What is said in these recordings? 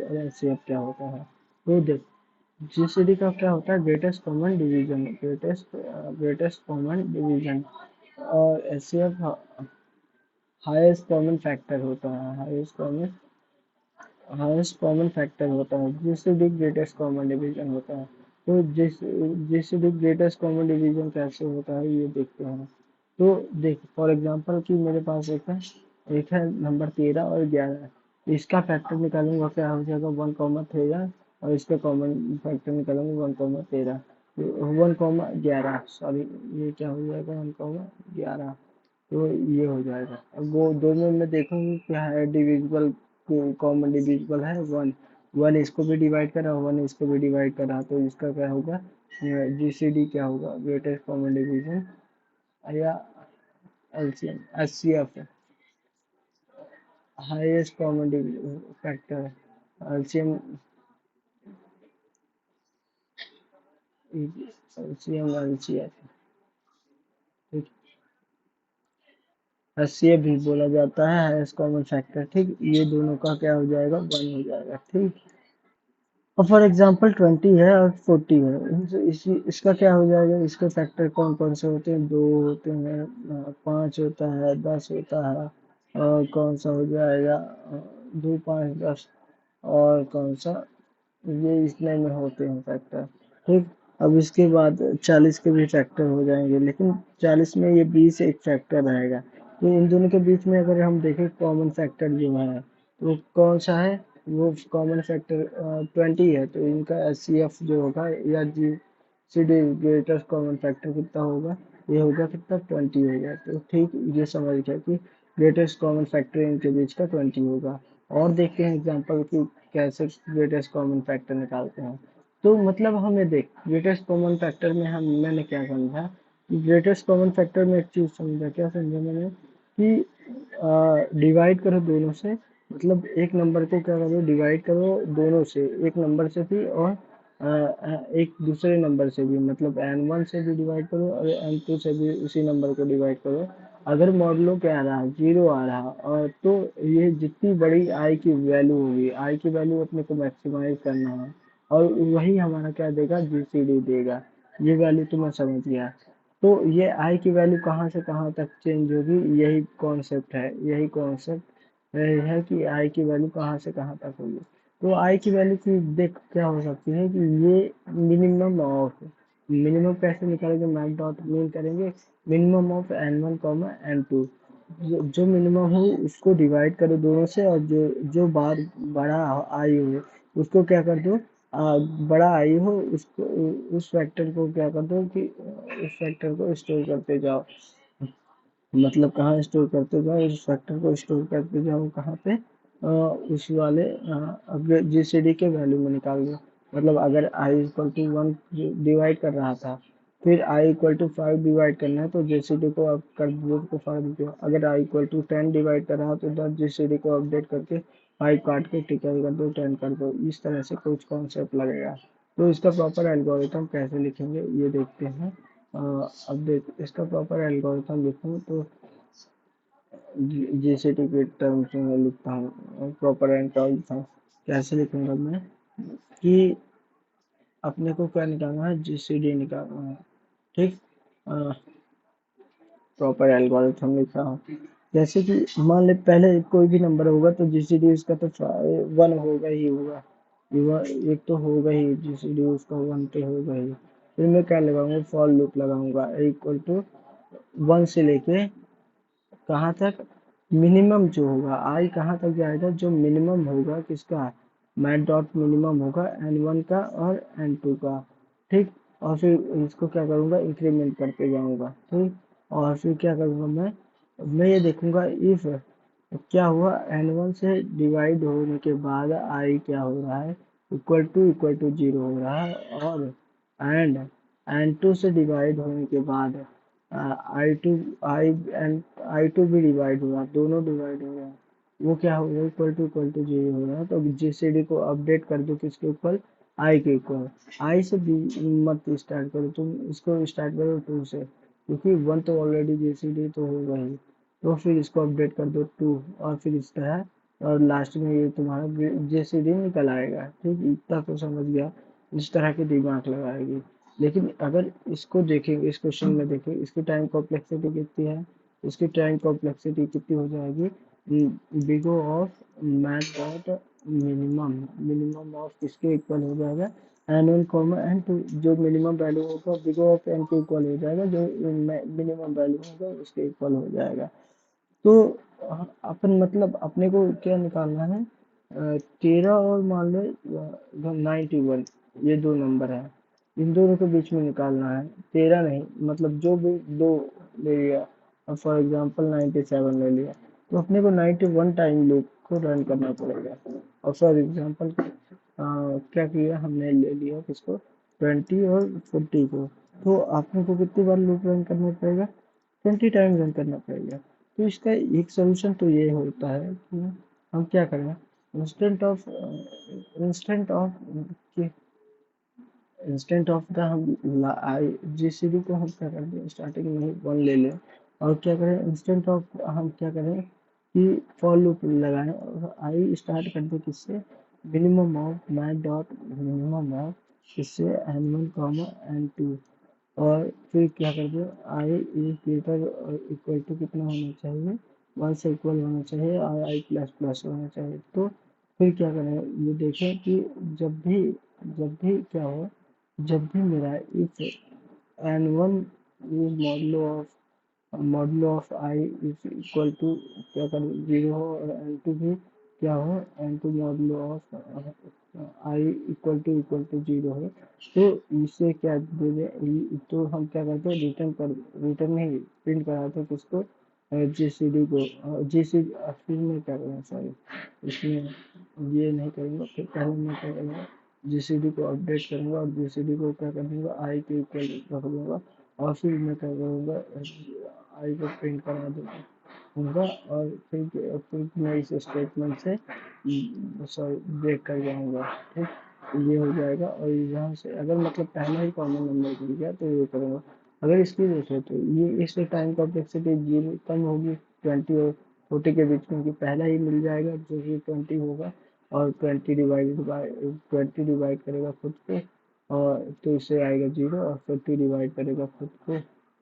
और एचसीएफ क्या होता है। तो देख, जीसीडी का क्या होता है, greatest common division, greatest common division. और एचसीएफ हाईएस्ट कॉमन फैक्टर होता है, हाईएस्ट कॉमन फैक्टर होता है। जीसीडी ग्रेटेस्ट कॉमन डिवीजन होता है। तो जीसीडी ग्रेटेस्ट कॉमन डिवीजन कैसे होता है ये देखते हैं। तो देख, फॉर एग्जांपल कि मेरे पास एक है नंबर 13 और 11, इसका फैक्टर निकालूंगा क्या हो जाएगा, 1,13, और इसका कॉमन फैक्टर निकालूंगा 1,13, 1,11, सॉरी, ये क्या हो जाएगा, 1,11। तो ये हो जाएगा। अब वो दोनों में देखूंगी क्या है डिविजिबल, कॉमन डिविजिबल है 1, 1 इसको भी डिवाइड कर रहा, 1 इसको भी डिवाइड कर रहा, तो इसका क्या होगा, जीसीडी क्या होगा, ग्रेटेस्ट कॉमन डिवीजन या LCM, HCF highest common factor, LCM, LCM LCF, HCF भी बोला जाता है हाईएस्ट कॉमन फैक्टर। ठीक, ये दोनों का क्या हो जाएगा, 1 हो जाएगा। ठीक, और फॉर एग्जांपल 20 है और 40 है, इसका क्या हो जाएगा, इसके फैक्टर कौन कौन से होते हैं, 2 होते हैं, 5 होता है, 10 होता है, और कौन सा हो जाएगा, 2, 5, 10, और कौन सा, ये इतने में होते हैं फैक्टर। ठीक, अब इसके बाद 40 के भी फैक्टर हो जाएंगे, लेकिन 40 में ये 20 एक फैक्टर रहेगा। तो इन दोनों के बीच में अगर हम देखें कॉमन फैक्टर जो है, तो कौन सा है, वो कॉमन फैक्टर 20 है, तो इनका एचसीएफ जो होगा या G C D greatest common factor कितना होगा, ये होगा कितना, 20 होगा। तो ठीक, ये समझ गया कि ग्रेटेस्ट कॉमन फैक्टर इनके बीच का 20 होगा। और देखते हैं एग्जांपल कि कैसे ग्रेटेस्ट कॉमन फैक्टर निकालते हैं। तो मतलब हमें देख, ग्रेटेस्ट कॉमन फैक्टर में हम मैंने क्या समझा, ग्रेटेस्ट कॉमन फैक्टर में एक चीज समझा, क्या समझा मैंने, कि डिवाइड करो दोनों से, मतलब एक नंबर को क्या करो, डिवाइड करो दोनों से, एक नंबर से भी और एक दूसरे नंबर से भी, मतलब n1 से भी डिवाइड करो और n2 से भी उसी नंबर को डिवाइड करो। अगर मॉडलो क्या आ रहा, 0 आ रहा, और तो ये जितनी बड़ी आई की वैल्यू होगी, आई की वैल्यू अपने को मैक्सिमाइज करना है, और वही हमारा क्या देगा, जीसीडी देगा। ये वैल्यू तो मैं समझ गया। तो ये आई की वैल्यू कहाँ से कहाँ तक चेंज होगी, यही कॉन्सेप्ट है, यही कॉन्सेप्ट है कि आई की वैल्यू कहाँ से कहाँ तक होगी। तो आई की वैल्यू की देख क्या हो सकती है कि ये मिनिमम ऑफ, मिनिमम कैसे निकालेंगे, मैथ डॉट मीन करेंगे, minimum of n1 comma n2, जो मिनिमम हो उसको डिवाइड करो दोनों से, और जो जो बार बड़ा आई हो उसको क्या कर दो, बड़ा आई हो उसको, उस फैक्टर को क्या कर दो कि उस फैक्टर को स्टोर करते जाओ, मतलब कहाँ स्टोर करते जाओ, उस फैक्टर को स्टोर करते जाओ कहाँ पे, उस वाले अगर जीसीडी के वैल्यू में निकाल दो। मतलब अगर आई इक्वल टू 1 डिवाइड कर रहा था, फिर आई इक्वल टू 5 डिवाइड करना है, तो जीसीडी को आप कर दो तो 5 दो। अगर आई इक्वल टू 10 डिवाइड कर रहा है, तो दस जीसीडी को अपडेट करके 5 काट के टिकल कर दो, 10 कर दो, इस तरह से कुछ कॉन्सेप्ट लगेगा। तो इसका प्रॉपर एल्गोरिथम कैसे लिखेंगे ये देखते हैं। अब देख, इसका प्रॉपर एल्गोरिथम लिखूँ तो जीसीटी के टर्म्स में लिखता हूँ, प्रॉपर एल्गोरिथम कैसे लिखूंगा मैं, कि अपने को क्या निकालना है, जीसीडी निकालना है। ठीक, प्रॉपर एल्गोरिथम लिख रहा हूँ। जैसे कि मान ले पहले कोई भी नंबर होगा तो जीसीडी उसका तो 1 होगा ही होगा, एक तो होगा ही, जीसीडी उसका 1 तो होगा ही। फिर मैं क्या लगाऊंगा, फॉर लूप लगाऊंगा, इक्वल टू 1 से लेके कहाँ तक, मिनिमम जो होगा आई कहाँ तक जाएगा, जो मिनिमम होगा किसका, मैट डॉट मिनिमम होगा n1 का और n2 का। ठीक, और फिर इसको क्या करूँगा, इंक्रीमेंट करते जाऊँगा। ठीक, और फिर क्या करूँगा मैं ये देखूंगा इफ क्या हुआ, n1 से डिवाइड होने के बाद आई क्या हो रहा है, इक्वल टू 0 हो रहा है, और एंड n2 से डिवाइड होने के बाद I two I and I two भी डिवाइड हुआ, दोनों डिवाइड हो गया, वो क्या हो गया, इक्वल टू 0 हो रहा है। तो जीसीडी को अपडेट कर दो किसके इक्वल, आई के इक्वल। आई से भी मत स्टार्ट करो, तुम इसको स्टार्ट करो 2 से, क्योंकि 1 तो ऑलरेडी जीसीडी तो होगा ही। तो फिर इसको अपडेट कर दो 2, और फिर इसका है और लास्ट में ये तुम्हारा जेसीडी निकल आएगा। ठीक, इतना तो समझ गया। इस तरह के दिमाग लगाएगी। लेकिन अगर इसको देखेंगे, इस क्वेश्चन में देखें, इसकी टाइम कॉम्प्लेक्सिटी कितनी है, इसकी टाइम कॉम्प्लेक्सिटी कितनी हो जाएगी, big O of math dot minimum, minimum of इसके इक्वल हो जाएगा N one comma N two. जो मिनिमम वैल्यू होगा बिगो ऑफ एन के इक्वल हो जाएगा, जो मिनिमम वैल्यू होगा उसके इक्वल हो जाएगा। तो अपन मतलब अपने को क्या निकालना है, 13 और मान लो 91, ये दो नंबर है, इन दोनों के बीच में निकालना है। 13 नहीं, मतलब जो भी दो ले लिया, फॉर एग्जांपल 97 ले लिया, तो अपने को 91 टाइम लूप को रन करना पड़ेगा। और फॉर एग्जांपल क्या किया हमने, ले लिया किसको, 20 और 40 को, तो आपने को कितनी बार लूप रन करना पड़ेगा, 20 टाइम रन करना पड़ेगा। तो इसका एक सोल्यूशन तो ये होता है कि हम क्या करें, इंस्टेंट ऑफ द हम जीसीडी को हम क्या कर दें, स्टार्टिंग में ही 1 ले लें, और क्या करें, इंस्टेंट ऑफ हम क्या करें कि फॉर लूप लगाएं और आई स्टार्ट कर दें किससे, minimum of math dot minimum of इससे N one comma N two. और फिर क्या कर दो, आई इज ग्रेटर और इक्वल टू कितना होना चाहिए, 1 से इक्वल होना चाहिए, और आई प्लस प्लस होना चाहिए। तो फिर क्या करें, ये देखें कि जब भी क्या हो, जब भी मेरा if N one is modulo of I is equal to क्या करें, 0 हो, और एन टू भी क्या हो, N two modulo of I equal to 0 है, तो इसे क्या दे दे, तो हम क्या करते हैं, रिटर्न नहीं, प्रिंट कराते हैं किसको, जीसीडी को। जीसी फिर मैं क्या करूँ, सॉरी, इसमें ये नहीं करूँगा, फिर पहले मैं क्या करूँगा, जीसीडी को अपडेट करूँगा और जीसीडी को क्या कर दूँगा, आई के इक्वल रख दूँगा, और फिर मैं क्या करूँगा, आई को प्रिंट करा दूँगा, और फिर मैं इस स्टेटमेंट से सॉरी ब्रेक कर जाऊँगा। ठीक, ये हो जाएगा। और यहाँ से अगर मतलब पहला ही कॉमन नंबर मिल गया तो ये करूँगा। अगर इसकी देखें तो ये इस टाइम कॉम्प्लेक्सिटी जीरो कम होगी 20 और 40 के बीच में, कि पहला ही मिल जाएगा जो कि 20 होगा, और 20 डिवाइड करेगा खुद को, और तो इससे आएगा 0, और 40 डिवाइड करेगा खुद को,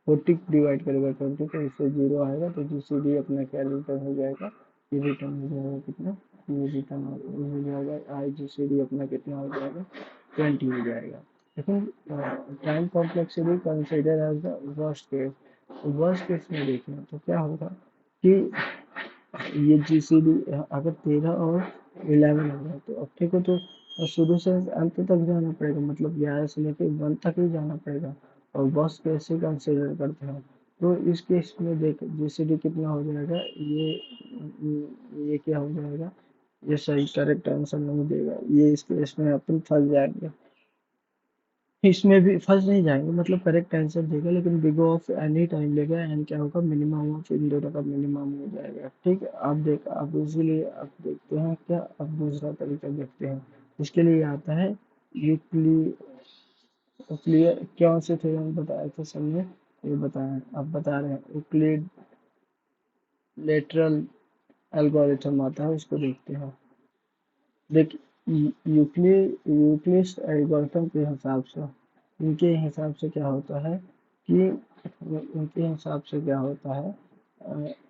40 डिवाइड करेगा 20 तो इससे 0 आएगा, तो जीसीडी अपना क्या रिटर्न हो जाएगा, ये रिटर्न हो जाएगा कितना, ये रिटर्न हो जाएगा, आई जीसीडी अपना कितना हो जाएगा, 20 हो जाएगा। लेकिन time complexity consider as the worst case. Worst case में देखें तो क्या होगा कि ये जीसीडी अगर 13 और 11 हो गया, तो अपने को तो शुरू से अंत तक जाना पड़ेगा, मतलब 11 से लेकर 1 तक ही जाना पड़ेगा, और बस कैसे कंसिडर करते हैं। तो इस केस में देख जीसीडी कितना हो जाएगा, ये क्या हो जाएगा, ये सही करेक्ट आंसर नहीं देगा, ये इस केस में अपन फंस जाएंगे। इसमें भी फंस नहीं जाएंगे, मतलब करेक्ट आंसर देगा, लेकिन बिग ऑफ एनी टाइम लेगा, एन क्या होगा, मिनिमम ऑफ इन दोनों का मिनिमम हो जाएगा। ठीक है, आप इसीलिए आप देखते हैं क्या, अब दूसरा तरीका देखते हैं। इसके लिए आता है यूक्ली क्लियर, कौन से थ्योरम बताए थे सर ने, ये बताएं, अब बता रहे हैं, यूक्लिड लेटरल एल्गोरिथम आता है, उसको देखते हैं। देख, यूक्लिड एल्गोरिथम के हिसाब से, इनके हिसाब से क्या होता है कि इनके हिसाब से क्या होता है,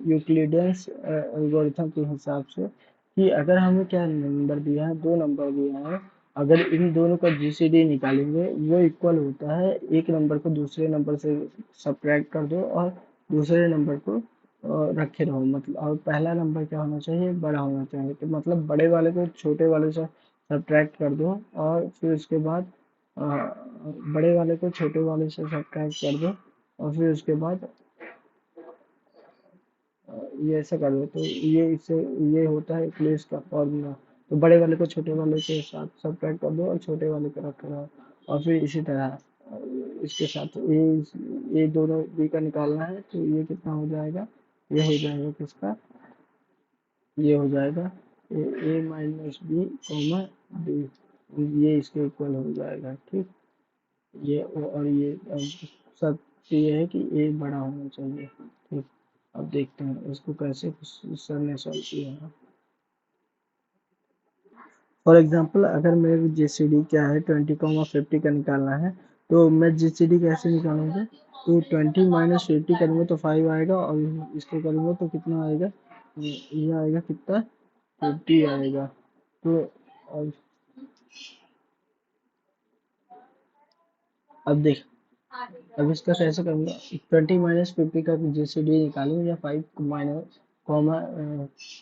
यूक्लिडियंस एल्गोरिथम के हिसाब से, कि अगर हमें क्या नंबर दिया है, दो नंबर दिया है, अगर इन दोनों का जीसीडी निकालेंगे, वो इक्वल होता है एक नंबर को दूसरे नंबर से सब्ट्रैक्ट कर दो, और दूसरे नंबर को रखे रहो, मतलब, और पहला नंबर क्या होना चाहिए, बड़ा होना चाहिए, तो मतलब बड़े वाले को छोटे वाले से सब्ट्रैक्ट कर दो, और फिर उसके बाद अ, बड़े वाले को छोटे वाले से सब्ट्रैक्ट कर दो, और फिर उसके बाद ये ऐसा कर दो, तो ये इससे ये होता है प्लेस का फॉर्मूला। तो बड़े वाले को छोटे वाले के साथ सब्ट्रैक्ट कर दो, और छोटे वाले को रख रहा, और फिर इसी तरह इसके साथ ये दोनों बी का निकालना है, तो ये कितना हो जाएगा, ये हो जाएगा किसका, ये हो जाएगा ए माइनस बी कॉमा डी, ये इसके इक्वल हो जाएगा। ठीक, ये और ये सब ये है कि ए बड़ा होना चाहिए। ठीक, अब देखते हैं इसको कैसे सर ने सॉल्व किया है। फॉर एग्जांपल अगर मेरे जीसीडी क्या है 20, 50 का निकालना है, तो मैं जीसीडी कैसे निकालूंगा? तो 20 - 50 करूंगा तो 5 आएगा, और इसको करूंगा तो कितना आएगा? ये आएगा कितना? 50 आएगा। तो अब अब देख, अब इसका कैसे करूंगा? 20 - 50 का जीसीडी निकालूं या 5,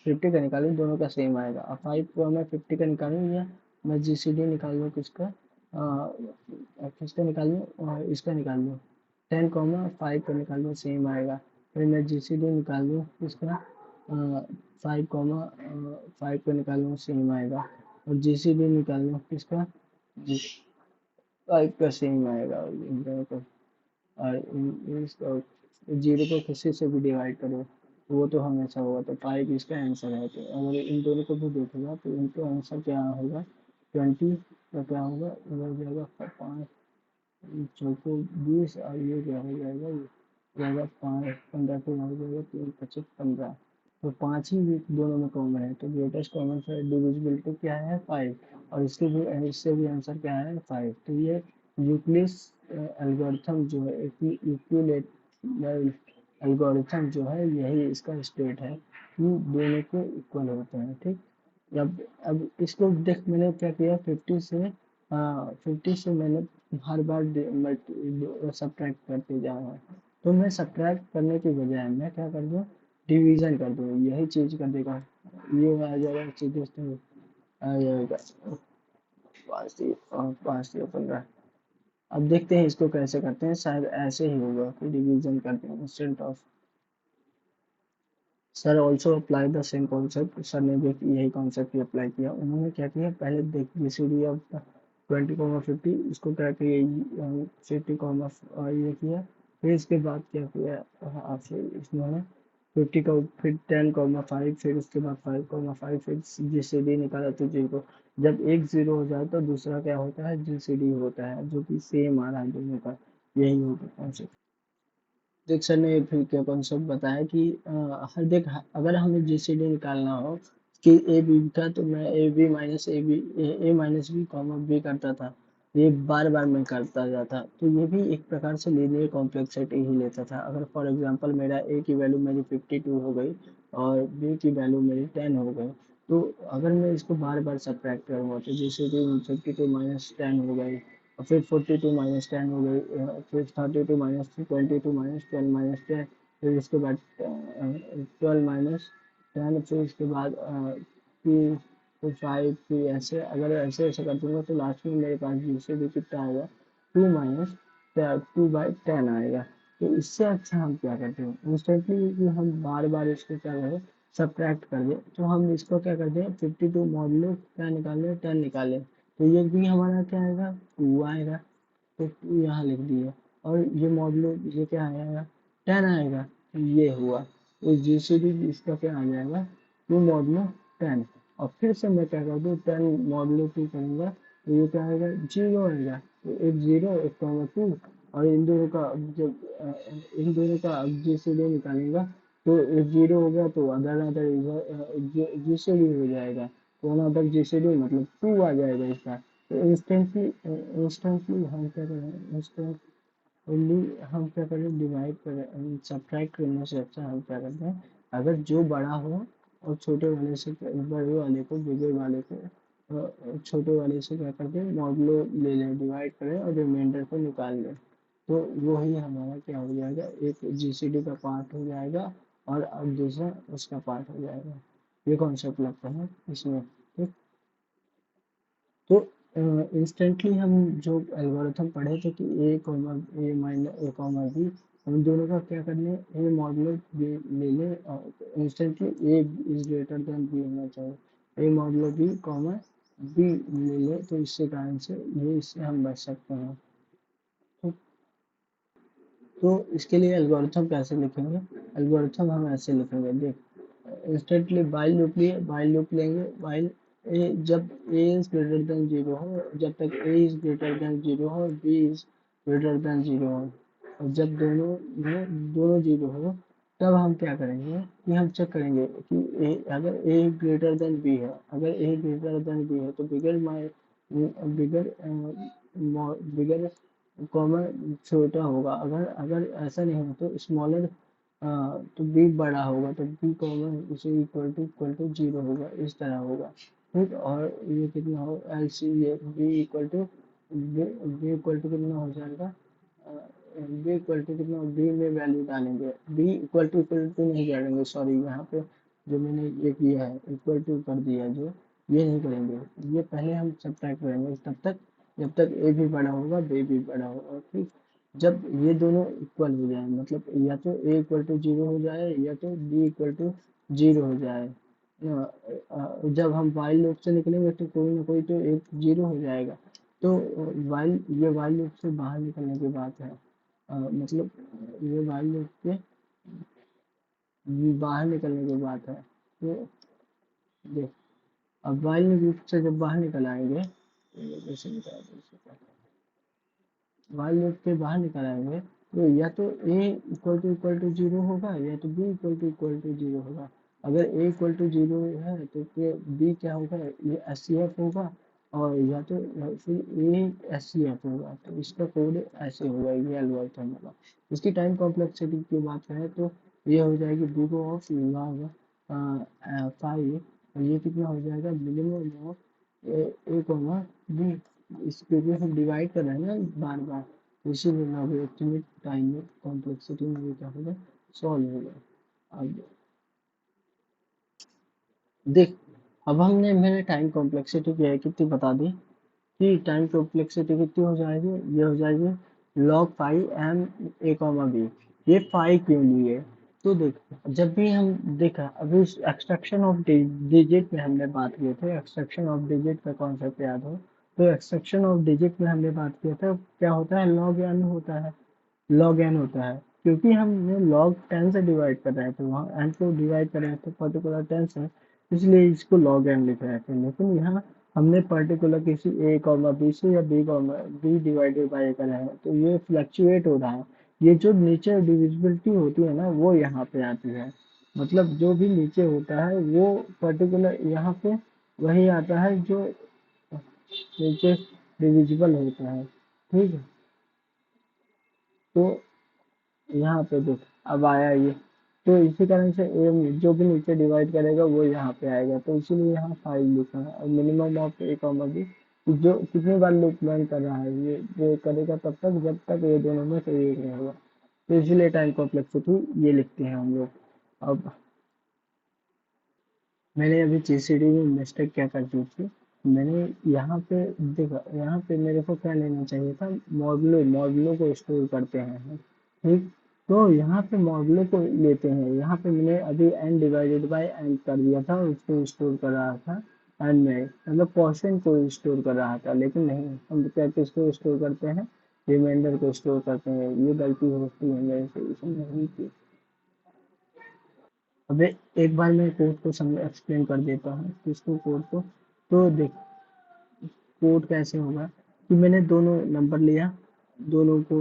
50 का निकालूं, दोनों का सेम आएगा। अब 5, 50 का निकालूं या मैं जीसीडी निकाल लूं किसका? किसका निकाल लूं? इसका निकाल लूं, 10, 5 का निकाल लूं, सेम आएगा। फिर मैं जीसीडी निकाल लूं किसका? 5, 5 का निकाल लूं, सेम आएगा। और जीसीडी निकाल लूं किसका? जी, 5 का सेम आएगा इन दोनों का। और इसको जीरो को किसी से भी डिवाइड करो वो तो हमेशा होगा, तो 5 इसका आंसर है। तो अगर इन दोनों को भी देखोगा तो इनका आंसर क्या होगा? 20 का क्या होगा? ये हो जाएगा 5 चौको 20, और ये क्या हो जाएगा? ये जाएगा 5, 15 को हो जाएगा 3, 25, 15। तो 5 ही दोनों में कॉमन है, तो ग्रेटेस्ट कॉमन डिविजिबिलिटी क्या है? 5। और इससे भी आंसर क्या है? 5। तो ये यूक्लिड्स एल्गोरिथम जो है, यूक्लिड एल्गोरिथम जो है, यही इसका स्टेट है कि दोनों को इक्वल होते हैं। ठीक। अब इसको देख, मैंने क्या किया? 50 से मैंने हर बार सब्ट्रैक्ट करते जा रहा हूँ। तो मैं सब्ट्रैक्ट करने की बजाय मैं क्या कर दूँ? डिवीजन कर दूँ, यही चीज कर देगा। ये आ जाएगा सीधे से, आ जाएगा 5 या 15। अब देखते हैं इसको कैसे करते हैं, शायद ऐसे ही होगा कि डिवीजन करते हैं instant of. Sir also apply the same concept, sir ने भी यही कॉन्सेप्ट ही अप्लाई किया। उन्होंने क्या किया? पहले देख जीसीडी ऑफ 20, 50 इसको क्या किया? 50, ये किया। फिर इसके बाद क्या किया? फिर इसने 50 का, फिर 10, 5, फिर उसके बाद 5, 5, फिर जीसीडी निकाला तो जीरो। जब एक जीरो हो जाए तो दूसरा क्या होता है? जीसीडी होता है, जो कि सेम आ रहा है दोनों का। यही होगा कॉन्सेप्ट। देख सर ने फिर क्या कॉन्सेप्ट बताया कि हर देख, अगर हमें जीसीडी निकालना हो कि ए बी था, तो मैं A B minus A B, A minus B comma B करता था। ये बार बार मैं करता जाता, तो ये भी एक प्रकार से लीनियर कॉम्प्लेक्सिटी ही लेता था। अगर फॉर एग्जांपल मेरा ए की वैल्यू मेरी 52 हो गई और बी की वैल्यू मेरी 10 हो गई, तो अगर मैं इसको बार बार सब्ट्रैक्ट करूँगा तो जैसे कि 52 - 10 हो गई, और फिर 42 - 10 हो गई, फिर 32 - 22 - 12 - 10, फिर उसके बाद 12 - 10, फिर उसके बाद फिर 5, फिर ऐसे अगर ऐसे ऐसे कर दूंगा तो लास्ट में मेरे पास दूसरे भी कितना आएगा? 2 - 2/10 आएगा। तो इससे अच्छा हम क्या करते हैं? इंस्टेंटली कि हम बार बार इसको क्या करें? सब्ट्रैक्ट कर दें, तो हम इसको क्या करते हैं? 52 मॉडलो क्या निकालें? 10 निकालें। तो ये भी हमारा क्या आएगा? 2 आएगा। तो 2 यहाँ लिख दिए। और ये मॉडलो ये क्या आएगा? 10 आएगा। तो ये हुआ। तो जीसीडी इसका क्या आ जाएगा? 2 मॉडलो 10। और फिर से मैं क्या कर दूँ? 10 मॉडलो 2 करूँगा तो ये क्या आएगा? जीरो आएगा। तो एक जीरो, एक कॉमा 2। और इन दोनों का जब इन दोनों का अब जीसीडी निकालेगा तो एक जीरो हो गया, तो अदर अदर जीसीडी हो जाएगा। तो अदर जीसीडी मतलब 2 आ जाएगा इसका। तो इंस्टेंटली हम क्या करें? हम क्या करें? डिवाइड करें, सब्ट्रैक्ट करने से अच्छा हम क्या करते हैं? अगर जो बड़ा हो और छोटे वाले से, बड़े वाले को बिगे वाले को छोटे वाले से क्या करते हैं? मॉडलो ले लें, डिवाइड करें और रिमाइंडर को निकाल लें। तो वो ही हमारा क्या हो जाएगा? एक जीसीडी का पार्ट हो जाएगा, और अब दूसरा उसका पार्ट हो जाएगा। ये कॉन्सेप्ट लगता है इसमें। ठीक। तो इंस्टेंटली हम जो एल्गोरिथम पढ़े थे कि ए माइनस ए कॉमा बी, हम दोनों का क्या करने? ए मॉडलो बी ले लें, और instantly A is greater than B होना चाहिए। A modulo B comma B ले लें, तो इससे कारण से ये इससे हम बच सकते हैं। तो, तो इसके लिए एल्गोरिथम कैसे लिखेंगे? एल्गोरिथम हम ऐसे लिखेंगे, देख। इंस्टेंटली वाइल लूप लिए, वाइल लूप लेंगे, वाइल ए जब A is greater than zero हो, जब तक A is greater than zero हो, B is greater than zero हो, और जब दोनों जीरो हो, तब हम क्या करेंगे कि हम चेक करेंगे कि अगर ए ग्रेटर देन बी है, अगर ए ग्रेटर देन बी है तो बिगर बिगर कॉमन छोटा होगा, अगर अगर ऐसा नहीं हो तो स्मॉलर, तो बी बड़ा होगा, तो बी कॉमन उसे इक्वल टू जीरो होगा, इस तरह होगा। ठीक, और ये कितना हो एल सी, ये बी इक्वल टू कितना हो जाएगा, बी इक्वल टू कितना, बी में वैल्यू डालेंगे, बी इक्वल टू नहीं डालेंगे, सॉरी यहाँ पे जो मैंने ये किया है इक्वल टू कर दिया जो, ये नहीं करेंगे, ये पहले हम सब्ट्रैक्ट करेंगे तब तक जब तक ए भी बड़ा होगा बी भी बड़ा होगा। ठीक, जब ये दोनों इक्वल हो जाए, मतलब या तो ए इक्वल टू जीरो हो जाए या तो बी इक्वल टू जीरो हो जाए, जब हम वाइल लूप से निकलेंगे तो कोई ना कोई तो एक जीरो हो जाएगा। तो ये वाइल लूप से बाहर निकलने की बात है, मतलब ये वाइल लूप के बाहर निकलने की बात है। तो देख, अब वाइल लूप से जब बाहर निकल आएंगे, ये कैसे निकाला जाए इसको? वाइल लूप के बाहर निकल आएंगे तो या तो ए इक्वल टू जीरो होगा या तो बी इक्वल टू जीरो होगा। अगर ए इक्वल टू जीरो है तो फिर बी क्या होगा, ये एस सी एफ होगा, और या तो फिर ए एस सी एफ होगा, तो इसका कोड ऐसे होगा, ये एल्गोरिथम होगा। इसकी टाइम कॉम्प्लेक्सिटी की बात करें तो ये हो जाएगी बी को ऑफ लॉग 5, और ये कितना हो जाएगा minimum of A comma B, इस क्योंकि हम डिवाइड कर रहे हैं ना बार बार, तो इसीलिए लॉगरिथमिक टाइम में कॉम्प्लेक्सिटी में भी क्या होगा, सॉल्व होगा। अब देख, अब हमने मैंने टाइम कॉम्प्लेक्सिटी की है कितनी बता दी, कि टाइम कॉम्प्लेक्सिटी कितनी हो जाएगी, ये हो जाएगी log five M A comma B. ये फाइव क्यों लिए, तो देख, जब भी हम देखा अभी एक्सट्रैक्शन ऑफ डिजिट में हमने बात किए थे, एक्सट्रैक्शन ऑफ डिजिट का कॉन्सेप्ट याद हो, तो एक्सट्रैक्शन ऑफ डिजिट में हमने बात किया था क्या होता है, log n होता है, log n होता है, क्योंकि हमने log 10 से डिवाइड कर रहे थे, वहाँ n को डिवाइड कर रहे थे पर्टिकुलर 10 से, इसलिए इसको log n लिख रहे थे। लेकिन यहाँ हमने पर्टिकुलर किसी a कॉमा बी से या b comma B divided by करा है, तो ये फ्लक्चुएट हो रहा है, ये जो नीचे डिविजिबिलिटी होती है ना वो यहाँ पे आती है, मतलब जो भी नीचे होता है वो पर्टिकुलर यहाँ पे वही आता है जो नीचे डिविजिबल होता है। ठीक है, तो यहाँ पे देख अब आया ये, तो इसी कारण से जो भी नीचे डिवाइड करेगा वो यहाँ पे आएगा, तो इसीलिए यहाँ फाइव लिखा है, और minimum of A comma B, जो कितनी बार लूप रन कर रहा है ये करेगा तब तक जब तक ये दोनों में से एक नहीं होगा, तो इसीलिए टाइम कॉम्प्लेक्सिटी ये लिखते हैं हम लोग। अब मैंने अभी जीसीडी में मिस्टेक क्या कर दी थी, मैंने यहाँ पे देखा, यहाँ पे मेरे को क्या लेना चाहिए था, मॉडुलो को स्टोर करते हैं हम। ठीक, तो यहाँ पे मॉडुलो को लेते हैं, यहाँ पे मैंने अभी n डिवाइडेड बाय n कर दिया था, उसको स्टोर कर रहा था n में, मतलब क्वेश्चन को स्टोर कर रहा था, लेकिन नहीं, हम क्या किसको स्टोर करते हैं, रिमाइंडर को स्टोर करते हैं, ये गलती होती है मेरे से, इसमें हुई थी। अबे एक बार मैं कोड को समझ एक्सप्लेन कर देता हूँ किसको, कोड को, तो देख, कोड कैसे होगा कि मैंने दोनों नंबर लिया, दोनों को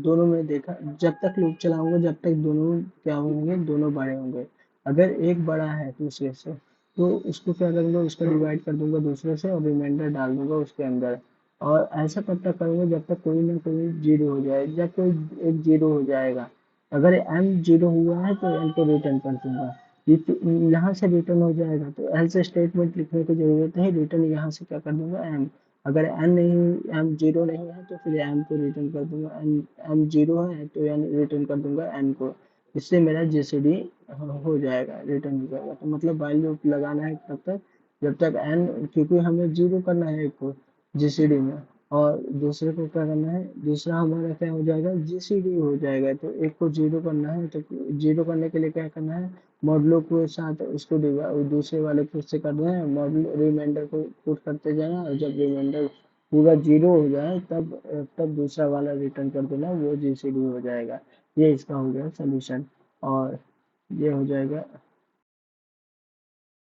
दोनों में देखा, जब तक लूप चलाऊंगा जब तक दोनों क्या होंगे, दोनों बड़े होंगे, अगर एक बड़ा है दूसरे से तो उसको क्या करूंगा, उसका डिवाइड कर दूंगा दूसरे से और रिमाइंडर डाल दूंगा उसके अंदर, और ऐसा तब तक करूंगा जब तक कोई ना कोई जीरो हो जाए, जब कोई एक जीरो हो जाएगा, अगर एम जीरो हुआ है तो एम को रिटर्न कर दूंगा, ये तो यहाँ से रिटर्न हो जाएगा, तो एल्स स्टेटमेंट लिखने की जरूरत नहीं, रिटर्न यहाँ से क्या कर दूंगा एम, अगर एन नहीं, एम जीरो नहीं है तो फिर एम को रिटर्न कर दूंगा, एन एम जीरो है तो एन रिटर्न कर दूंगा एन को, इससे मेरा जीसीडी हो जाएगा, रिटर्न हो जाएगा, तो मतलब वाइल लूप लगाना है तब तक जब तक एन, क्योंकि हमें जीरो करना है एक को जीसीडी में, और दूसरे को क्या करना है, दूसरा हमारा क्या हो जाएगा जीसीडी हो जाएगा, तो एक को जीरो करना है, तो जीरो करने के लिए क्या करना है, मॉडलों के साथ उसको दूसरे वाले को उससे करना है, मॉडल रिमाइंडर को पुट करते जाना, और जब रिमाइंडर पूरा जीरो हो जाए तब दूसरा वाला रिटर्न कर देना, वो जीसीडी हो जाएगा। ये इसका हो गया सोल्यूशन, और ये हो जाएगा